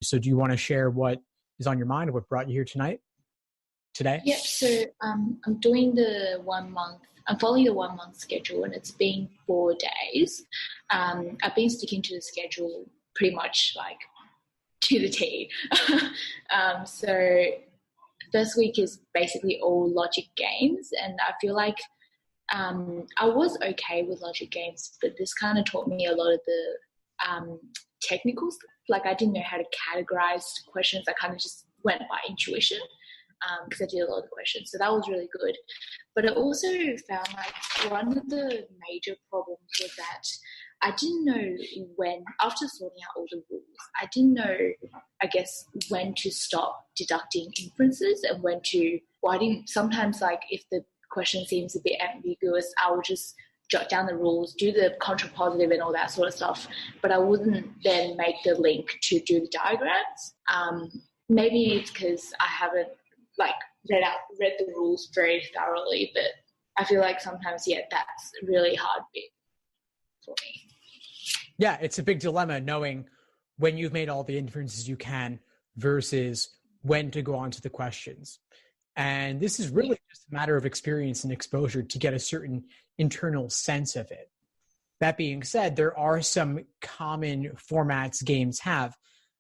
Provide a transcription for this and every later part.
So do you want to share what is on your mind, what brought you here today? Yeah, so I'm doing the 1 month, I'm following the 1 month schedule, and it's been 4 days. I've been sticking to the schedule pretty much like to the T. So first week is basically all logic games, and I feel like I was okay with logic games, but this kind of taught me a lot of the technical stuff. Like I didn't know how to categorize questions. I kind of just went by intuition because I did a lot of the questions. So that was really good. But I also found like one of the major problems was that I didn't know when, after sorting out all the rules, I didn't know, I guess, when to stop deducting inferences and when to, sometimes like if the question seems a bit ambiguous, I would just jot down the rules, do the contrapositive and all that sort of stuff, but I wouldn't then make the link to do the diagrams. Maybe it's because I haven't like read the rules very thoroughly, but I feel like sometimes, that's a really hard bit for me. Yeah, it's a big dilemma knowing when you've made all the inferences you can versus when to go on to the questions. And this is really just a matter of experience and exposure to get a certain internal sense of it. That being said, there are some common formats games have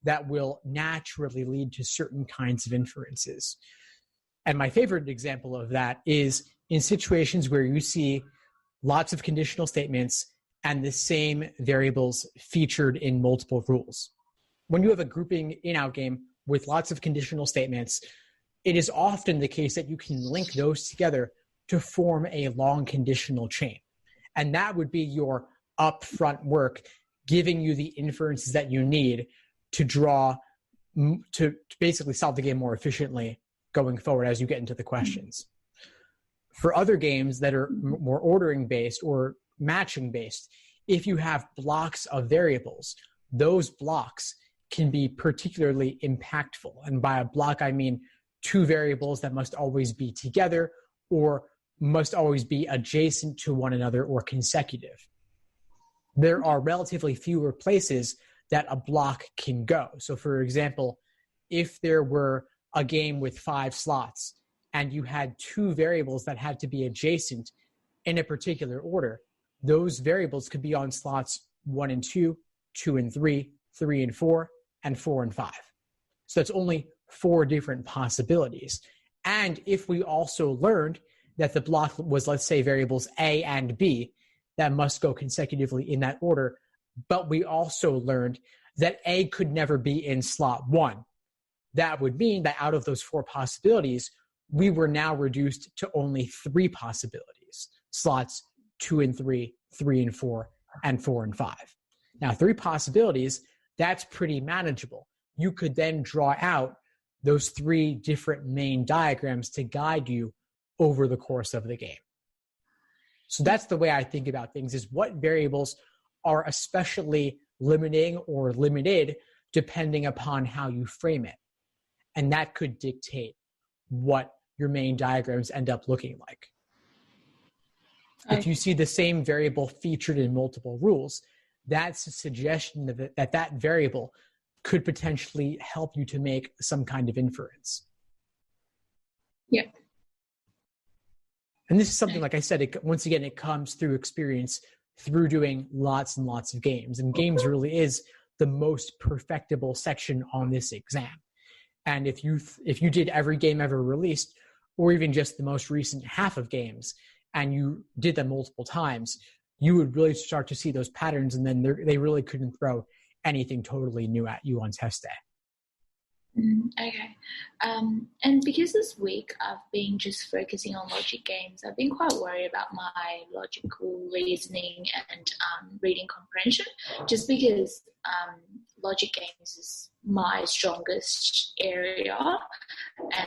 that will naturally lead to certain kinds of inferences. And my favorite example of that is in situations where you see lots of conditional statements and the same variables featured in multiple rules. When you have a grouping in-out game with lots of conditional statements, it is often the case that you can link those together to form a long conditional chain. And that would be your upfront work, giving you the inferences that you need to draw, to basically solve the game more efficiently going forward as you get into the questions. For other games that are more ordering based or matching based, if you have blocks of variables, those blocks can be particularly impactful. And by a block, I mean 2 variables that must always be together or must always be adjacent to one another or consecutive. There are relatively fewer places that a block can go. So for example, if there were a game with 5 slots and you had 2 variables that had to be adjacent in a particular order, those variables could be on slots 1 and 2, 2 and 3, 3 and 4, and 4 and 5. So that's only 4 different possibilities. And if we also learned that the block was, let's say, variables A and B that must go consecutively in that order, but we also learned that A could never be in slot 1, that would mean that out of those 4 possibilities, we were now reduced to only 3 possibilities, slots 2 and 3, 3 and 4, and 4 and 5. Now, 3 possibilities, that's pretty manageable. You could then draw out those 3 different main diagrams to guide you over the course of the game. So that's the way I think about things, is what variables are especially limiting or limited depending upon how you frame it. And that could dictate what your main diagrams end up looking like. If you see the same variable featured in multiple rules, that's a suggestion that variable could potentially help you to make some kind of inference. Yeah. And this is something, like I said, once again, it comes through experience, through doing lots and lots of games. And games really is the most perfectible section on this exam. And if you did every game ever released, or even just the most recent half of games, and you did them multiple times, you would really start to see those patterns, and then they really couldn't throw anything totally new at you on test day. Okay. And because this week I've been just focusing on logic games, I've been quite worried about my logical reasoning and reading comprehension, just because logic games is my strongest area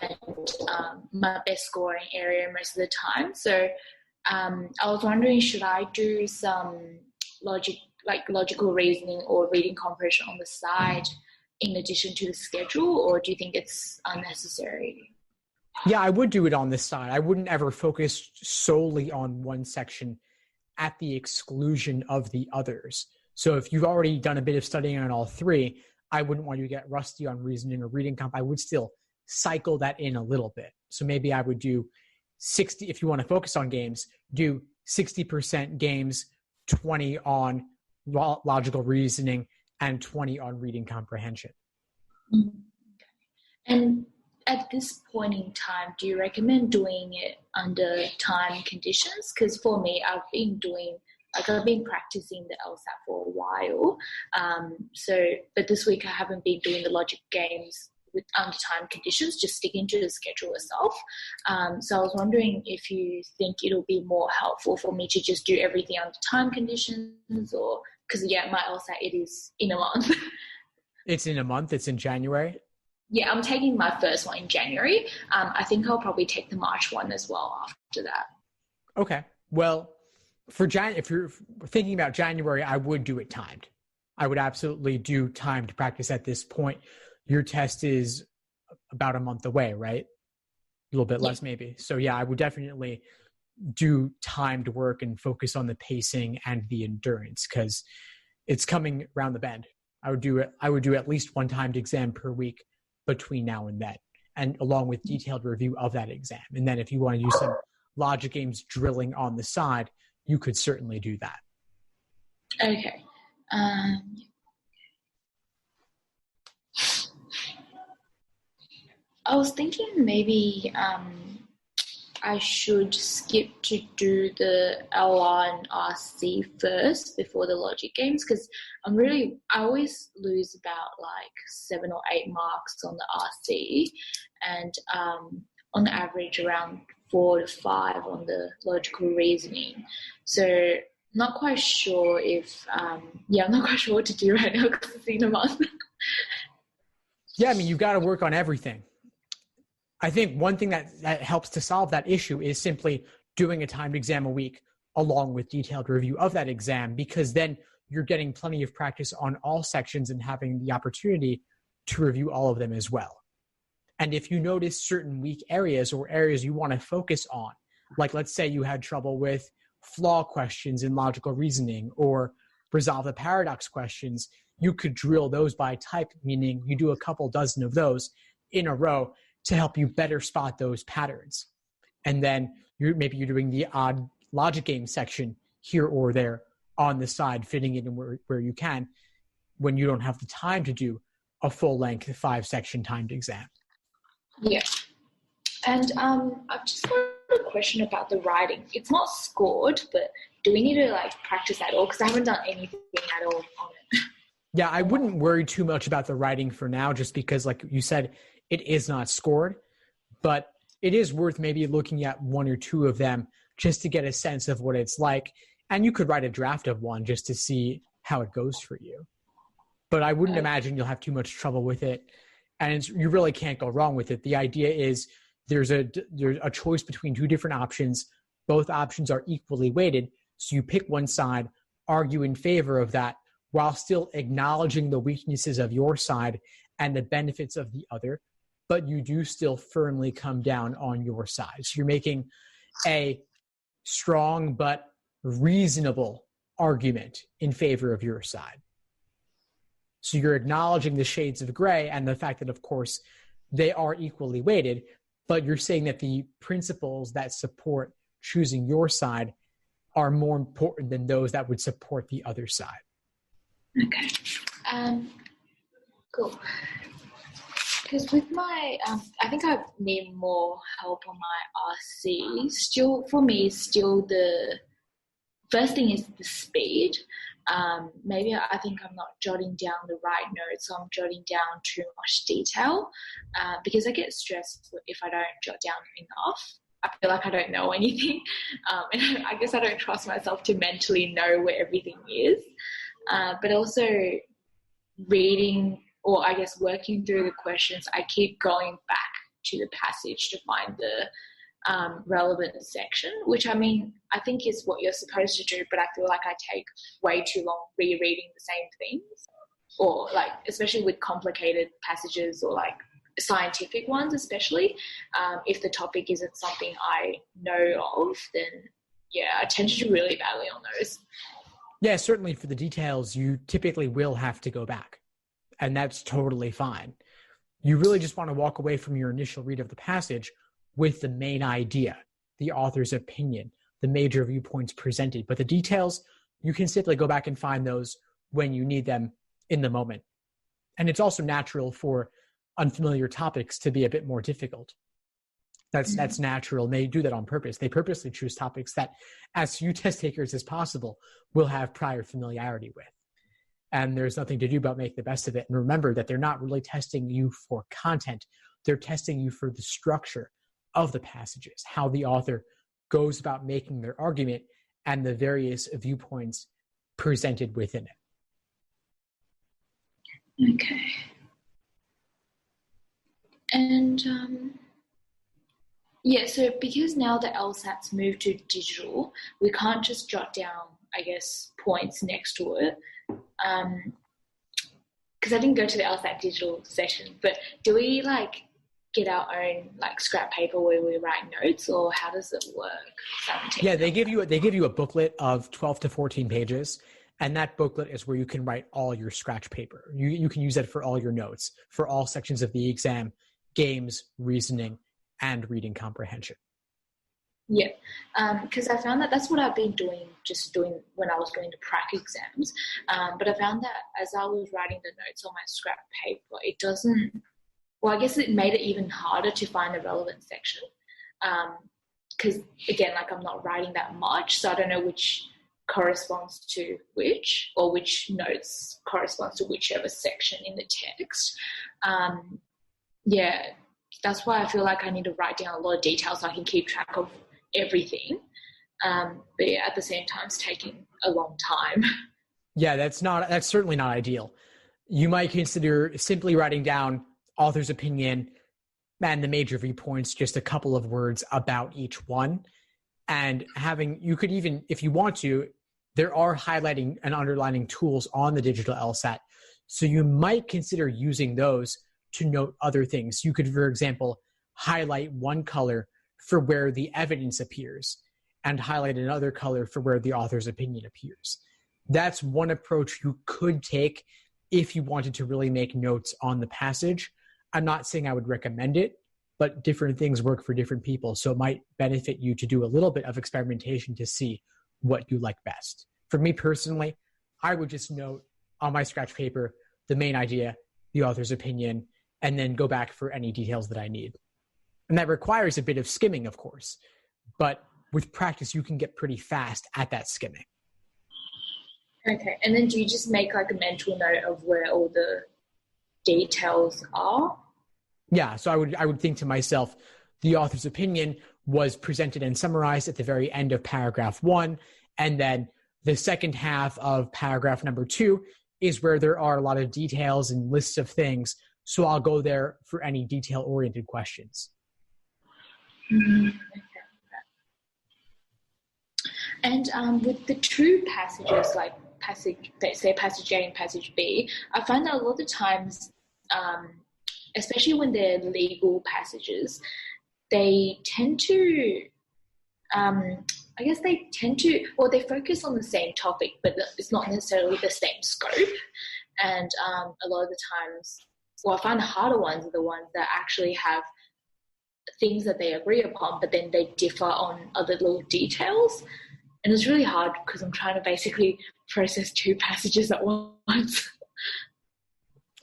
and my best scoring area most of the time. So I was wondering, should I do some logical reasoning or reading comprehension on the side in addition to the schedule, or do you think it's unnecessary? Yeah, I would do it on this side. I wouldn't ever focus solely on one section at the exclusion of the others. So if you've already done a bit of studying on all 3, I wouldn't want you to get rusty on reasoning or reading comp. I would still cycle that in a little bit. So maybe I would do 60, if you want to focus on games, do 60% games, 20 on logical reasoning, and 20 on reading comprehension. Mm-hmm. And at this point in time, do you recommend doing it under time conditions? Because for me, I've been practicing the LSAT for a while. But this week I haven't been doing the logic games under time conditions, just sticking to the schedule itself. So I was wondering if you think it'll be more helpful for me to just do everything under time conditions, or because my LSAT, it is in a month. It's in a month. It's in January. Yeah, I'm taking my first one in January. I think I'll probably take the March one as well after that. Okay. Well, if you're thinking about January, I would do it timed. I would absolutely do timed practice at this point. Your test is about a month away, right? A little bit less maybe. So I would definitely do timed work and focus on the pacing and the endurance, because it's coming around the bend. I would do at least one timed exam per week between now and then, and along with detailed review of that exam. And then if you want to do some logic games drilling on the side, you could certainly do that. Okay. I was thinking maybe I should skip to do the LR and RC first before the logic games, because I always lose about like 7 or 8 marks on the RC, and on average around 4 to 5 on the logical reasoning. So not quite sure if I'm not quite sure what to do right now because it's in a month. Yeah, I mean, you got to work on everything. I think one thing that helps to solve that issue is simply doing a timed exam a week along with detailed review of that exam, because then you're getting plenty of practice on all sections and having the opportunity to review all of them as well. And if you notice certain weak areas or areas you want to focus on, like let's say you had trouble with flaw questions in logical reasoning or resolve the paradox questions, you could drill those by type, meaning you do a couple dozen of those in a row to help you better spot those patterns. And then you're doing the odd logic game section here or there on the side, fitting it in where you can, when you don't have the time to do a full-length 5-section timed exam. Yeah. And I've just got a question about the writing. It's not scored, but do we need to practice at all? Because I haven't done anything at all on it. Yeah, I wouldn't worry too much about the writing for now, just because, like you said, it is not scored, but it is worth maybe looking at 1 or 2 of them just to get a sense of what it's like. And you could write a draft of one just to see how it goes for you. But I wouldn't imagine you'll have too much trouble with it. And you really can't go wrong with it. The idea is there's a choice between 2 different options. Both options are equally weighted. So you pick one side, argue in favor of that, while still acknowledging the weaknesses of your side and the benefits of the other, but you do still firmly come down on your side. So you're making a strong but reasonable argument in favor of your side. So you're acknowledging the shades of gray and the fact that, of course, they are equally weighted, but you're saying that the principles that support choosing your side are more important than those that would support the other side. Okay. Cool. Because with my, I think I need more help on my RC. For me, the first thing is the speed. Maybe I think I'm not jotting down the right notes, so I'm jotting down too much detail because I get stressed if I don't jot down enough. I feel like I don't know anything. And I guess I don't trust myself to mentally know where everything is. But also reading, or I guess working through the questions, I keep going back to the passage to find the relevant section, which I think is what you're supposed to do, but I feel like I take way too long rereading the same things, or especially with complicated passages or scientific ones, especially if the topic isn't something I know of, then I tend to do really badly on those. Yeah, certainly for the details, you typically will have to go back. and that's totally fine. You really just want to walk away from your initial read of the passage with the main idea, the author's opinion, the major viewpoints presented. But the details, you can simply go back and find those when you need them in the moment. And it's also natural for unfamiliar topics to be a bit more difficult. That's natural. And they do that on purpose. They purposely choose topics that, as few test takers as possible, will have prior familiarity with. And there's nothing to do but make the best of it. And remember that they're not really testing you for content. They're testing you for the structure of the passages, how the author goes about making their argument, and the various viewpoints presented within it. Okay. And so because now the LSAT's moved to digital, we can't just jot down, I guess, points next to it. Because I didn't go to the LSAT digital session, but do we get our own scrap paper where we write notes, or how does it work? Yeah, they give you a booklet of 12 to 14 pages, and that booklet is where you can write all your scratch paper. You can use that for all your notes, for all sections of the exam, games, reasoning, and reading comprehension. Yeah, because I found that that's what I've been doing when I was doing the prac exams. But I found that as I was writing the notes on my scrap paper, it doesn't, well, I guess it made it even harder to find the relevant section. Because again, I'm not writing that much, so I don't know which corresponds to which, or which notes corresponds to whichever section in the text. Yeah, that's why I feel like I need to write down a lot of details so I can keep track of everything. But yeah, at the same time, it's taking a long time. Yeah, that's certainly not ideal. You might consider simply writing down author's opinion and the major viewpoints, just a couple of words about each one. And you could even, if you want to, there are highlighting and underlining tools on the digital LSAT. So you might consider using those to note other things. You could, for example, highlight one color for where the evidence appears and highlight another color for where the author's opinion appears. That's one approach you could take if you wanted to really make notes on the passage. I'm not saying I would recommend it, but different things work for different people. So it might benefit you to do a little bit of experimentation to see what you like best. For me personally, I would just note on my scratch paper the main idea, the author's opinion, and then go back for any details that I need. And that requires a bit of skimming, of course. But with practice, you can get pretty fast at that skimming. Okay. And then do you just make a mental note of where all the details are? Yeah. So I would think to myself, the author's opinion was presented and summarized at the very end of paragraph 1. And then the second half of paragraph number 2 is where there are a lot of details and lists of things. So I'll go there for any detail-oriented questions. Okay. And with the true passages, passage A and passage B, I find that a lot of times, especially when they're legal passages, they tend to, they focus on the same topic, but it's not necessarily the same scope. And a lot of the times, I find the harder ones are the ones that actually have things that they agree upon, but then they differ on other little details. And it's really hard because I'm trying to basically process 2 passages at once.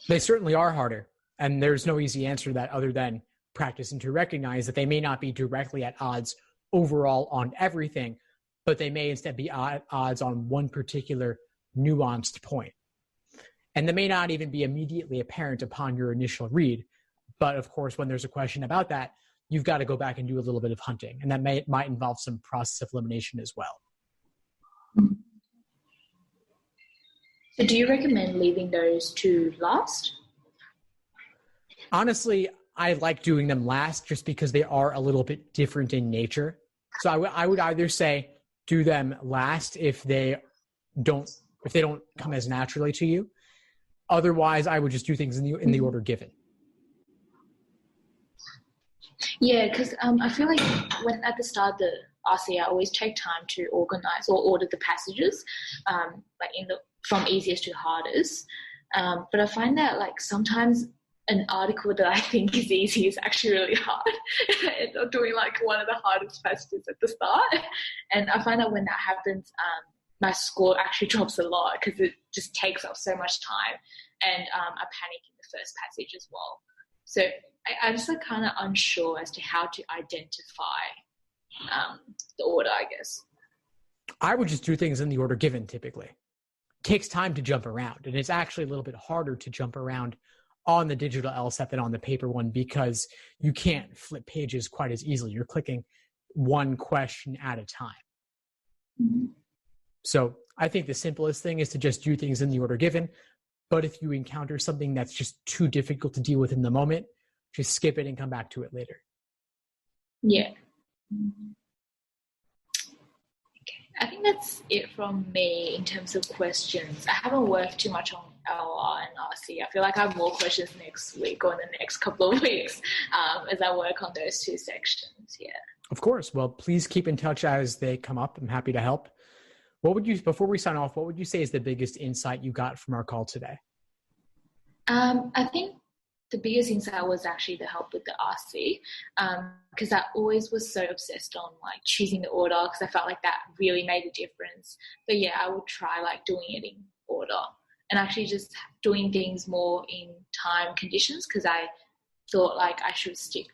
They certainly are harder. And there's no easy answer to that other than practice and to recognize that they may not be directly at odds overall on everything, but they may instead be at odds on one particular nuanced point. And they may not even be immediately apparent upon your initial read. But of course, when there's a question about that, you've got to go back and do a little bit of hunting. And that might involve some process of elimination as well. So do you recommend leaving those to last? Honestly, I like doing them last just because they are a little bit different in nature. So I would either say do them last if they don't come as naturally to you. Otherwise, I would just do things in the order given. Yeah, because I feel like when at the start of the RC, I always take time to organize or order the passages, from easiest to hardest. But I find that like sometimes an article that I think is easy is actually really hard. And I'm doing like one of the hardest passages at the start. And I find that when that happens, my score actually drops a lot because it just takes up so much time. And I panic in the first passage as well. So I just like kind of unsure as to how to identify the order, I guess. I would just do things in the order given typically. It takes time to jump around, and it's actually a little bit harder to jump around on the digital LSAT than on the paper one because you can't flip pages quite as easily. You're clicking one question at a time. Mm-hmm. So I think the simplest thing is to just do things in the order given. But if you encounter something that's just too difficult to deal with in the moment, just skip it and come back to it later. Yeah. Okay. I think that's it from me in terms of questions. I haven't worked too much on LR and RC. I feel like I have more questions next week or in the next couple of weeks as I work on those two sections. Yeah. Of course. Well, please keep in touch as they come up. I'm happy to help. Before we sign off, what would you say is the biggest insight you got from our call today? I think the biggest insight was actually the help with the RC, because I always was so obsessed on like choosing the order because I felt like that really made a difference. But yeah, I would try like doing it in order and actually just doing things more in time conditions because I thought like I should stick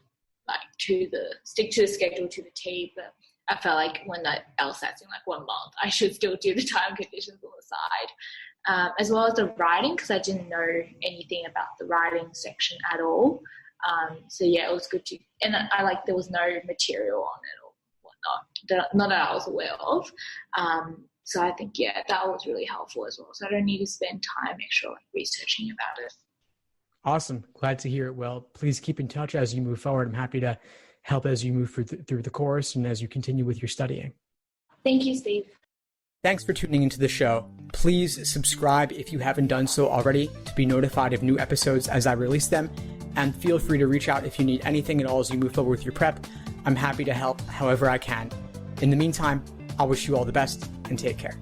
to the schedule to the T, but I felt like when the LSAT's in like 1 month, I should still do the time conditions on the side, as well as the writing because I didn't know anything about the writing section at all. So yeah, it was good to, and I like there was no material on it or whatnot, not that I was aware of. So I think yeah, that was really helpful as well. So I don't need to spend time extra researching about it. Awesome, glad to hear it. Well, please keep in touch as you move forward. I'm happy to help as you move through the course and as you continue with your studying. Thank you, Steve. Thanks for tuning into the show. Please subscribe if you haven't done so already to be notified of new episodes as I release them. And feel free to reach out if you need anything at all as you move forward with your prep. I'm happy to help however I can. In the meantime, I'll wish you all the best and take care.